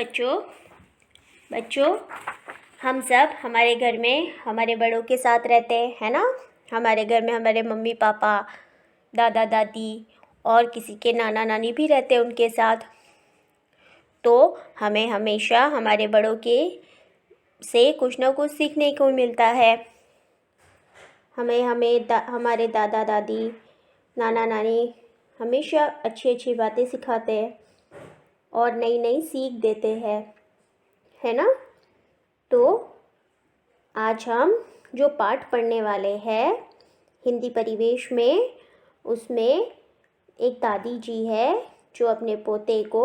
बच्चों बच्चों हम सब हमारे घर में हमारे बड़ों के साथ रहते हैं, है ना। हमारे घर में हमारे मम्मी पापा, दादा दादी और किसी के नाना नानी भी रहते हैं उनके साथ। तो हमें हमेशा हमारे बड़ों के से कुछ ना कुछ सीखने को मिलता है। हमारे दादा दादी, नाना नानी हमेशा अच्छी अच्छी बातें सिखाते हैं और नई नई सीख देते हैं, है ना। तो आज हम जो पाठ पढ़ने वाले हैं हिंदी परिवेश में, उसमें एक दादी जी है जो अपने पोते को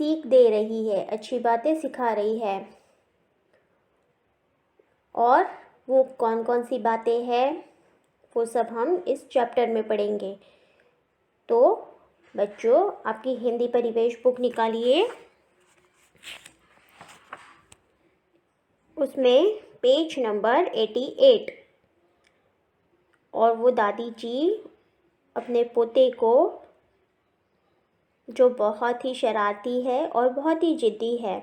सीख दे रही है, अच्छी बातें सिखा रही है। और वो कौन कौन सी बातें हैं वो सब हम इस चैप्टर में पढ़ेंगे। तो बच्चों, आपकी हिंदी परिवेश बुक निकालिए। उसमें पेज नंबर 88 और वो दादी जी अपने पोते को, जो बहुत ही शरारती है और बहुत ही ज़िद्दी है,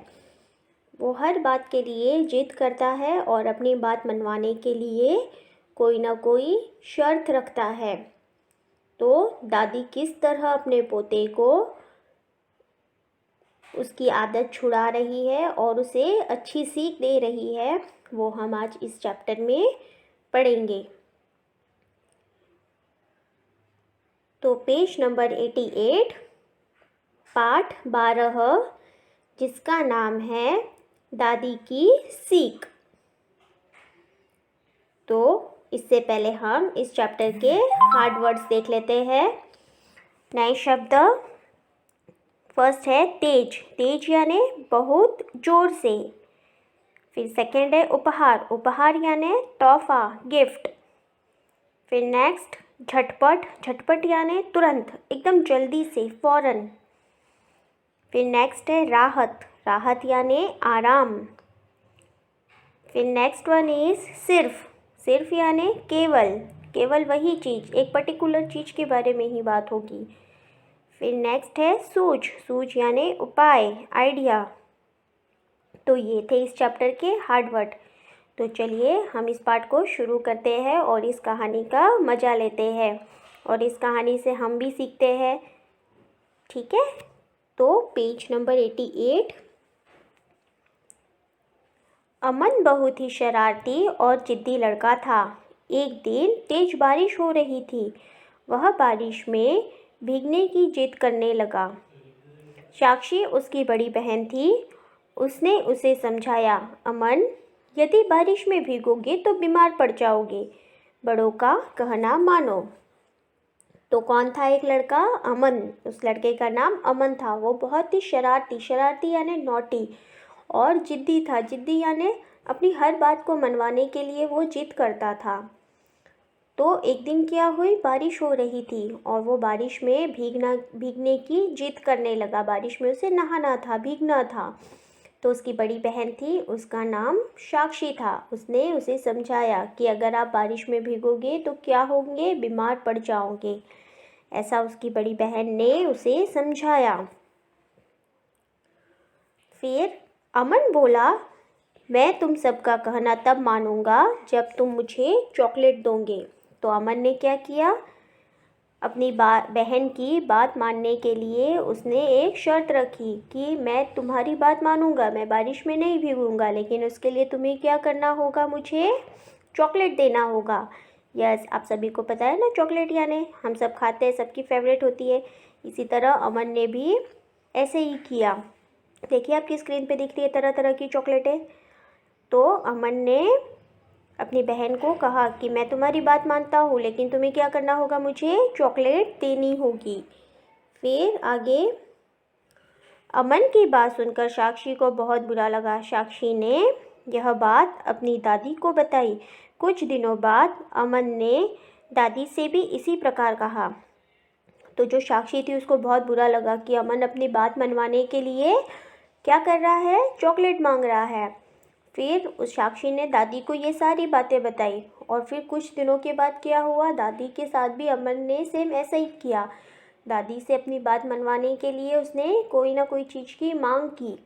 वो हर बात के लिए ज़िद करता है और अपनी बात मनवाने के लिए कोई ना कोई शर्त रखता है। तो दादी किस तरह अपने पोते को उसकी आदत छुड़ा रही है और उसे अच्छी सीख दे रही है, वो हम आज इस चैप्टर में पढ़ेंगे। तो पेज नंबर 88, पाठ 12, जिसका नाम है दादी की सीख। तो इससे पहले हम इस चैप्टर के हार्ड वर्ड्स देख लेते हैं। नए शब्द। फर्स्ट है तेज, तेज यानी बहुत ज़ोर से। फिर सेकंड है उपहार, उपहार यानी तोहफा, गिफ्ट। फिर नेक्स्ट झटपट, झटपट यानी तुरंत, एकदम जल्दी से, फौरन। फिर नेक्स्ट है राहत, राहत यानी आराम। फिर नेक्स्ट वन इज़ सिर्फ, सिर्फ यानी केवल, केवल वही चीज़, एक पर्टिकुलर चीज़ के बारे में ही बात होगी। फिर नेक्स्ट है सूझ, सूझ यानी उपाय, आइडिया। तो ये थे इस चैप्टर के हार्ड वर्ड। तो चलिए हम इस पाठ को शुरू करते हैं और इस कहानी का मज़ा लेते हैं और इस कहानी से हम भी सीखते हैं, ठीक है। तो पेज नंबर 88। अमन बहुत ही शरारती और जिद्दी लड़का था। एक दिन तेज बारिश हो रही थी। वह बारिश में भीगने की जिद करने लगा। साक्षी उसकी बड़ी बहन थी। उसने उसे समझाया, अमन, यदि बारिश में भीगोगे तो बीमार पड़ जाओगे, बड़ों का कहना मानो। तो कौन था एक लड़का? अमन। उस लड़के का नाम अमन था। वो बहुत ही शरारती, शरारती यानी नॉटी, और जिद्दी था। जिद्दी यानी अपनी हर बात को मनवाने के लिए वो जिद करता था। तो एक दिन क्या हुई, बारिश हो रही थी और वो बारिश में भीगने की जिद करने लगा। बारिश में उसे नहाना था, भीगना था। तो उसकी बड़ी बहन थी, उसका नाम साक्षी था। उसने उसे समझाया कि अगर आप बारिश में भीगोगे तो क्या होंगे, बीमार पड़ जाओगे। ऐसा उसकी बड़ी बहन ने उसे समझाया। फिर अमन बोला, मैं तुम सबका कहना तब मानूंगा जब तुम मुझे चॉकलेट दोगे। तो अमन ने क्या किया, अपनी बहन की बात मानने के लिए उसने एक शर्त रखी कि मैं तुम्हारी बात मानूंगा, मैं बारिश में नहीं भीगूंगा, लेकिन उसके लिए तुम्हें क्या करना होगा, मुझे चॉकलेट देना होगा। यस, आप सभी को पता है ना, चॉकलेट यानी हम सब खाते हैं, सबकी फेवरेट होती है। इसी तरह अमन ने भी ऐसे ही किया। देखिए आपकी स्क्रीन पे दिख रही है तरह तरह की चॉकलेटें। तो अमन ने अपनी बहन को कहा कि मैं तुम्हारी बात मानता हूँ, लेकिन तुम्हें क्या करना होगा, मुझे चॉकलेट देनी होगी। फिर आगे अमन की बात सुनकर साक्षी को बहुत बुरा लगा। साक्षी ने यह बात अपनी दादी को बताई। कुछ दिनों बाद अमन ने दादी से भी इसी प्रकार कहा। तो जो साक्षी थी उसको बहुत बुरा लगा कि अमन अपनी बात मनवाने के लिए क्या कर रहा है, चॉकलेट मांग रहा है। फिर उस साक्षी ने दादी को ये सारी बातें बताई और फिर कुछ दिनों के बाद क्या हुआ, दादी के साथ भी अमन ने सेम ऐसा ही किया। दादी से अपनी बात मनवाने के लिए उसने कोई ना कोई चीज़ की मांग की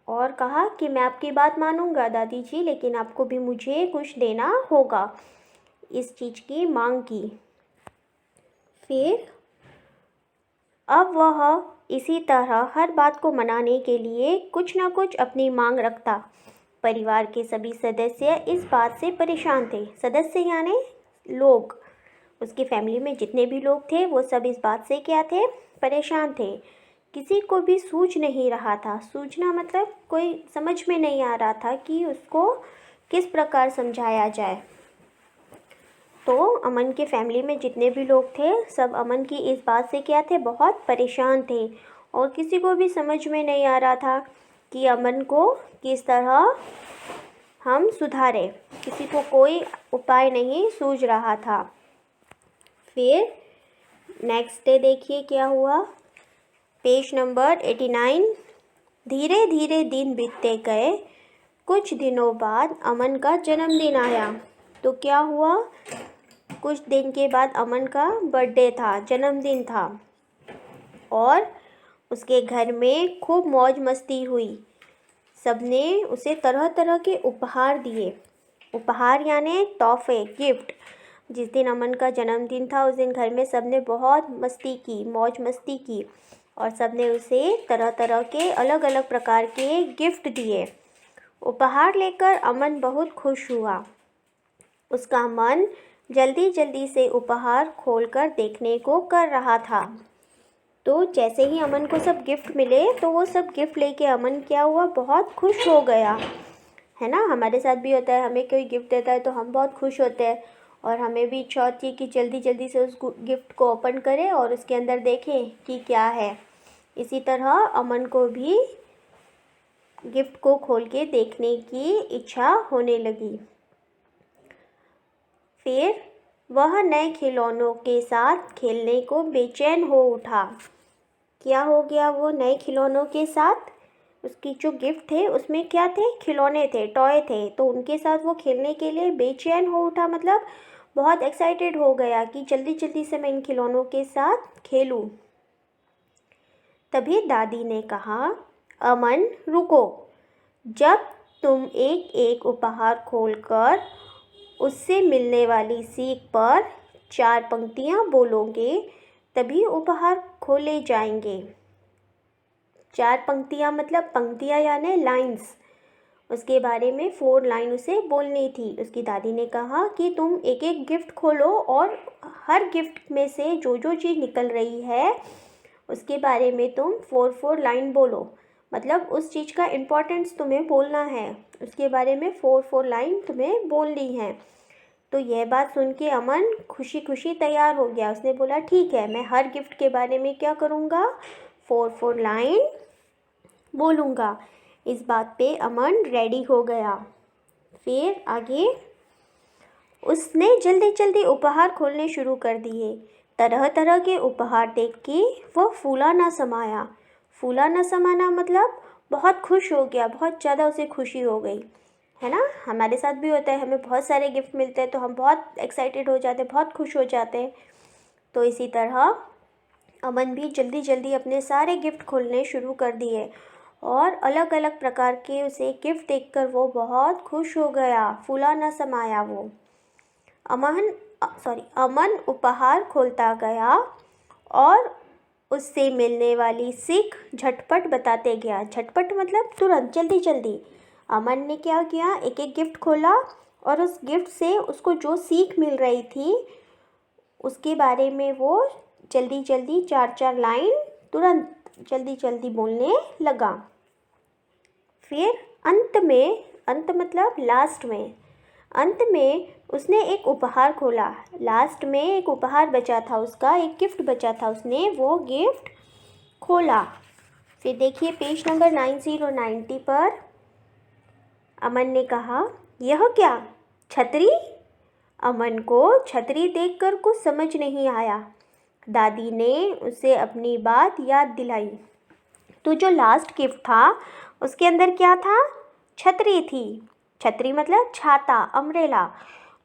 और कहा कि मैं आपकी बात मानूंगा दादी जी, लेकिन आपको भी मुझे कुछ देना होगा। इस चीज़ की मांग की। फिर अब वह इसी तरह हर बात को मनाने के लिए कुछ ना कुछ अपनी मांग रखता। परिवार के सभी सदस्य इस बात से परेशान थे। सदस्य यानी लोग, उसकी फैमिली में जितने भी लोग थे वो सब इस बात से क्या थे, परेशान थे। किसी को भी सूझ नहीं रहा था। सूझना मतलब कोई समझ में नहीं आ रहा था कि उसको किस प्रकार समझाया जाए। तो अमन के फैमिली में जितने भी लोग थे सब अमन की इस बात से क्या थे, बहुत परेशान थे और किसी को भी समझ में नहीं आ रहा था कि अमन को किस तरह हम सुधारें। किसी को कोई उपाय नहीं सूझ रहा था। फिर नेक्स्ट डे देखिए क्या हुआ, पेज नंबर 89। धीरे धीरे दिन बीतते गए। कुछ दिनों बाद अमन का जन्मदिन आया। तो क्या हुआ, कुछ दिन के बाद अमन का बर्थडे था, जन्मदिन था और उसके घर में खूब मौज मस्ती हुई। सबने उसे तरह तरह के उपहार दिए। उपहार यानी तोहफे, गिफ्ट। जिस दिन अमन का जन्मदिन था उस दिन घर में सबने बहुत मस्ती की, मौज मस्ती की और सबने उसे तरह तरह के अलग अलग प्रकार के गिफ्ट दिए। उपहार लेकर अमन बहुत खुश हुआ। उसका मन जल्दी जल्दी से उपहार खोलकर देखने को कर रहा था। तो जैसे ही अमन को सब गिफ्ट मिले तो वो सब गिफ्ट लेके अमन क्या हुआ, बहुत खुश हो गया। है ना, हमारे साथ भी होता है, हमें कोई गिफ्ट देता है तो हम बहुत खुश होते हैं और हमें भी इच्छा होती है कि जल्दी जल्दी से उस गिफ्ट को ओपन करें और उसके अंदर देखें कि क्या है। इसी तरह अमन को भी गिफ्ट को खोल के देखने की इच्छा होने लगी। फिर वह नए खिलौनों के साथ खेलने को बेचैन हो उठा। क्या हो गया, वो नए खिलौनों के साथ, उसकी जो गिफ्ट थे उसमें क्या थे, खिलौने थे, टॉय थे, तो उनके साथ वो खेलने के लिए बेचैन हो उठा। मतलब बहुत एक्साइटेड हो गया कि जल्दी जल्दी से मैं इन खिलौनों के साथ खेलूं। तभी दादी ने कहा, अमन रुको, जब तुम एक एक उपहार खोलकर उससे मिलने वाली सीख पर 4 पंक्तियाँ बोलोगे तभी उपहार खोले जाएंगे। 4 पंक्तियाँ मतलब पंक्तियाँ यानी लाइंस। उसके बारे में 4 लाइन उसे बोलनी थी। उसकी दादी ने कहा कि तुम एक एक गिफ्ट खोलो और हर गिफ्ट में से जो जो चीज़ निकल रही है उसके बारे में तुम 4 लाइन बोलो। मतलब उस चीज़ का इम्पोर्टेंस तुम्हें बोलना है, उसके बारे में 4 लाइन तुम्हें बोलनी है। तो यह बात सुन के अमन खुशी खुशी तैयार हो गया। उसने बोला ठीक है, मैं हर गिफ्ट के बारे में क्या करूँगा, 4 लाइन बोलूँगा। इस बात पे अमन रेडी हो गया। फिर आगे उसने जल्दी जल्दी उपहार खोलने शुरू कर दिए। तरह तरह के उपहार देख के वह फूला ना समाया। फूला ना समाना मतलब बहुत खुश हो गया, बहुत ज़्यादा उसे खुशी हो गई। है ना, हमारे साथ भी होता है, हमें बहुत सारे गिफ्ट मिलते हैं तो हम बहुत एक्साइटेड हो जाते हैं, बहुत खुश हो जाते हैं। तो इसी तरह अमन भी जल्दी जल्दी अपने सारे गिफ्ट खोलने शुरू कर दिए और अलग अलग प्रकार के उसे गिफ्ट देखकर वो बहुत खुश हो गया, फूला न समाया वो। अमन उपहार खोलता गया और उससे मिलने वाली सीख झटपट बताते गया। झटपट मतलब तुरंत, जल्दी जल्दी। अमन ने क्या किया, एक एक गिफ्ट खोला और उस गिफ्ट से उसको जो सीख मिल रही थी उसके बारे में वो जल्दी जल्दी 4 लाइन तुरंत जल्दी जल्दी बोलने लगा। फिर अंत मतलब लास्ट में, अंत में उसने एक उपहार खोला। लास्ट में एक उपहार बचा था उसका, एक गिफ्ट बचा था, उसने वो गिफ्ट खोला। फिर देखिए पेज नंबर 90 पर अमन ने कहा, यह क्या, छतरी? अमन को छतरी देखकर कुछ समझ नहीं आया। दादी ने उसे अपनी बात याद दिलाई। तो जो लास्ट गिफ्ट था उसके अंदर क्या था, छतरी थी। छतरी मतलब छाता, अम्ब्रेला।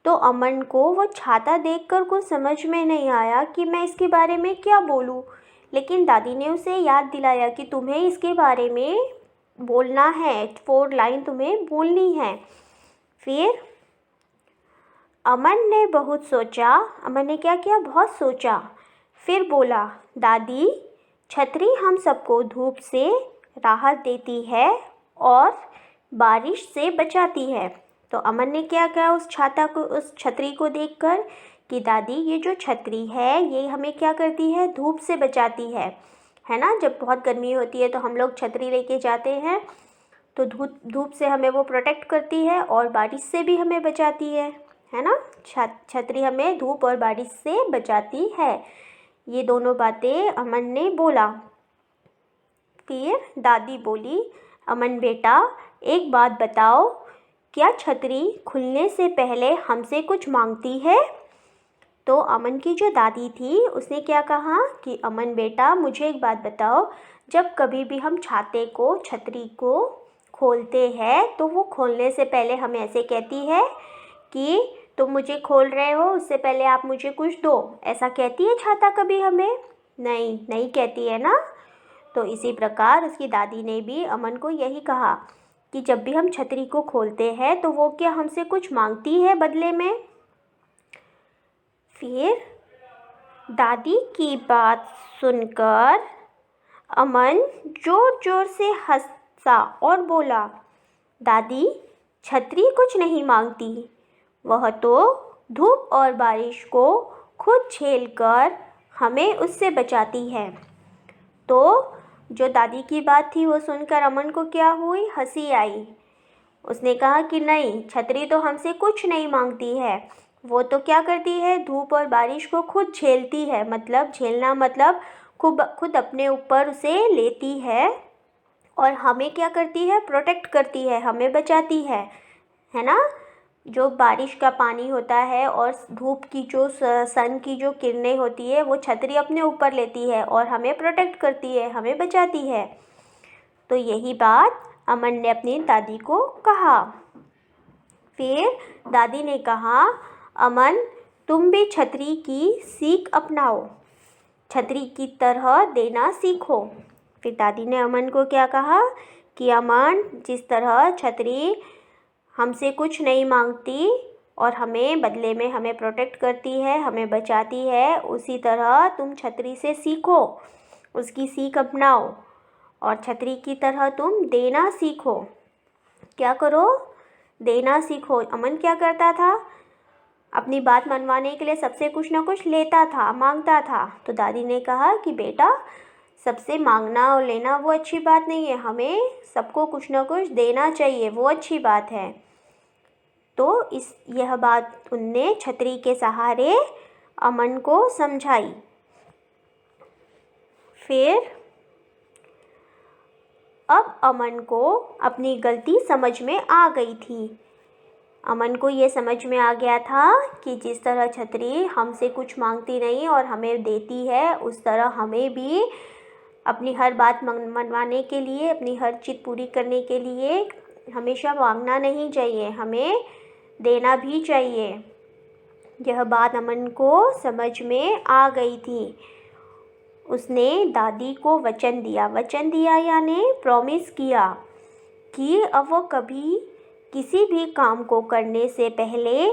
तो अमन को वो छाता देखकर कुछ समझ में नहीं आया कि मैं इसके बारे में क्या बोलूं। लेकिन दादी ने उसे याद दिलाया कि तुम्हें इसके बारे में बोलना है, 4 लाइन तुम्हें बोलनी है। फिर अमन ने बहुत सोचा। अमन ने क्या किया? बहुत सोचा। फिर बोला, दादी, छतरी हम सबको धूप से राहत देती है और बारिश से बचाती है। तो अमन ने क्या कहा उस छतरी को देखकर कि दादी, ये जो छतरी है ये हमें क्या करती है? धूप से बचाती है ना। जब बहुत गर्मी होती है तो हम लोग छतरी लेके जाते हैं, तो धूप से हमें वो प्रोटेक्ट करती है और बारिश से भी हमें बचाती है ना। छतरी हमें धूप और बारिश से बचाती है। ये दोनों बातें अमन ने बोला। फिर दादी बोली, अमन बेटा, एक बात बताओ, क्या छतरी खुलने से पहले हमसे कुछ मांगती है? तो अमन की जो दादी थी उसने क्या कहा कि अमन बेटा, मुझे एक बात बताओ, जब कभी भी हम छतरी को खोलते हैं तो वो खोलने से पहले हमें ऐसे कहती है कि तुम मुझे खोल रहे हो, उससे पहले आप मुझे कुछ दो, ऐसा कहती है छाता कभी हमें? नहीं कहती है ना। तो इसी प्रकार उसकी दादी ने भी अमन को यही कहा कि जब भी हम छतरी को खोलते हैं तो वो क्या हमसे कुछ मांगती है बदले में? फिर दादी की बात सुनकर अमन जोर जोर से हंसा और बोला, दादी, छतरी कुछ नहीं मांगती, वह तो धूप और बारिश को खुद झेलकर हमें उससे बचाती है। तो जो दादी की बात थी वो सुनकर अमन को क्या हुई? हंसी आई। उसने कहा कि नहीं, छतरी तो हमसे कुछ नहीं मांगती है, वो तो क्या करती है? धूप और बारिश को खुद झेलती है। मतलब झेलना मतलब खुद अपने ऊपर उसे लेती है और हमें क्या करती है? प्रोटेक्ट करती है, हमें बचाती है ना। जो बारिश का पानी होता है और धूप की जो सन की जो किरणें होती है वो छतरी अपने ऊपर लेती है और हमें प्रोटेक्ट करती है, हमें बचाती है। तो यही बात अमन ने अपनी दादी को कहा। फिर दादी ने कहा, अमन, तुम भी छतरी की सीख अपनाओ, छतरी की तरह देना सीखो। फिर दादी ने अमन को क्या कहा कि अमन, जिस तरह छतरी हमसे कुछ नहीं मांगती और हमें बदले में हमें प्रोटेक्ट करती है, हमें बचाती है, उसी तरह तुम छतरी से सीखो, उसकी सीख अपनाओ और छतरी की तरह तुम देना सीखो। क्या करो? देना सीखो। अमन क्या करता था? अपनी बात मनवाने के लिए सबसे कुछ ना कुछ लेता था, मांगता था। तो दादी ने कहा कि बेटा, सबसे मांगना और लेना वो अच्छी बात नहीं है, हमें सबको कुछ ना कुछ देना चाहिए, वो अच्छी बात है। तो यह बात उनने छतरी के सहारे अमन को समझाई। फिर अब अमन को अपनी गलती समझ में आ गई थी। अमन को ये समझ में आ गया था कि जिस तरह छतरी हमसे कुछ मांगती नहीं और हमें देती है, उस तरह हमें भी अपनी हर बात मनवाने के लिए, अपनी हर जिद पूरी करने के लिए हमेशा मांगना नहीं चाहिए, हमें देना भी चाहिए। यह बात अमन को समझ में आ गई थी। उसने दादी को वचन दिया यानी प्रॉमिस किया कि अब वो कभी किसी भी काम को करने से पहले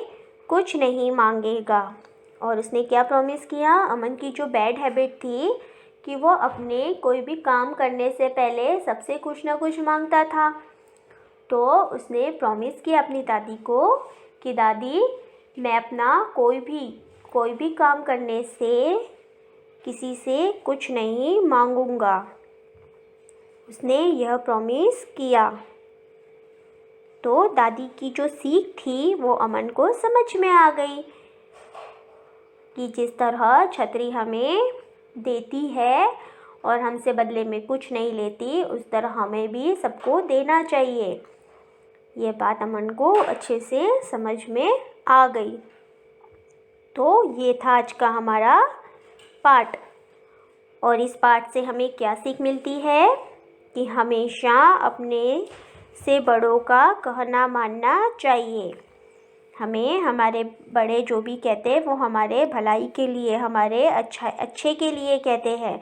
कुछ नहीं मांगेगा। और उसने क्या प्रॉमिस किया? अमन की जो बैड हैबिट थी कि वो अपने कोई भी काम करने से पहले सबसे कुछ ना कुछ मांगता था। तो उसने प्रॉमिस किया अपनी दादी को कि दादी, मैं अपना कोई भी काम करने से किसी से कुछ नहीं मांगूंगा। उसने यह प्रॉमिस किया। तो दादी की जो सीख थी वो अमन को समझ में आ गई कि जिस तरह छतरी हमें देती है और हमसे बदले में कुछ नहीं लेती, उस तरह हमें भी सबको देना चाहिए। ये बात अमन को अच्छे से समझ में आ गई। तो ये था आज का हमारा पाठ। और इस पाठ से हमें क्या सीख मिलती है कि हमेशा अपने से बड़ों का कहना मानना चाहिए। हमें हमारे बड़े जो भी कहते हैं वो हमारे भलाई के लिए, हमारे अच्छे के लिए कहते हैं।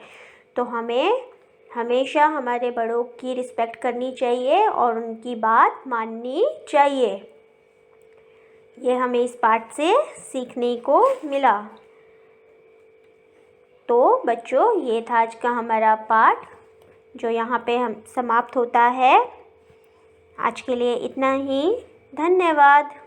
तो हमें हमेशा हमारे बड़ों की रिस्पेक्ट करनी चाहिए और उनकी बात माननी चाहिए। ये हमें इस पाठ से सीखने को मिला। तो बच्चों, ये था आज का हमारा पाठ जो यहाँ पे हम समाप्त होता है। आज के लिए इतना ही। धन्यवाद।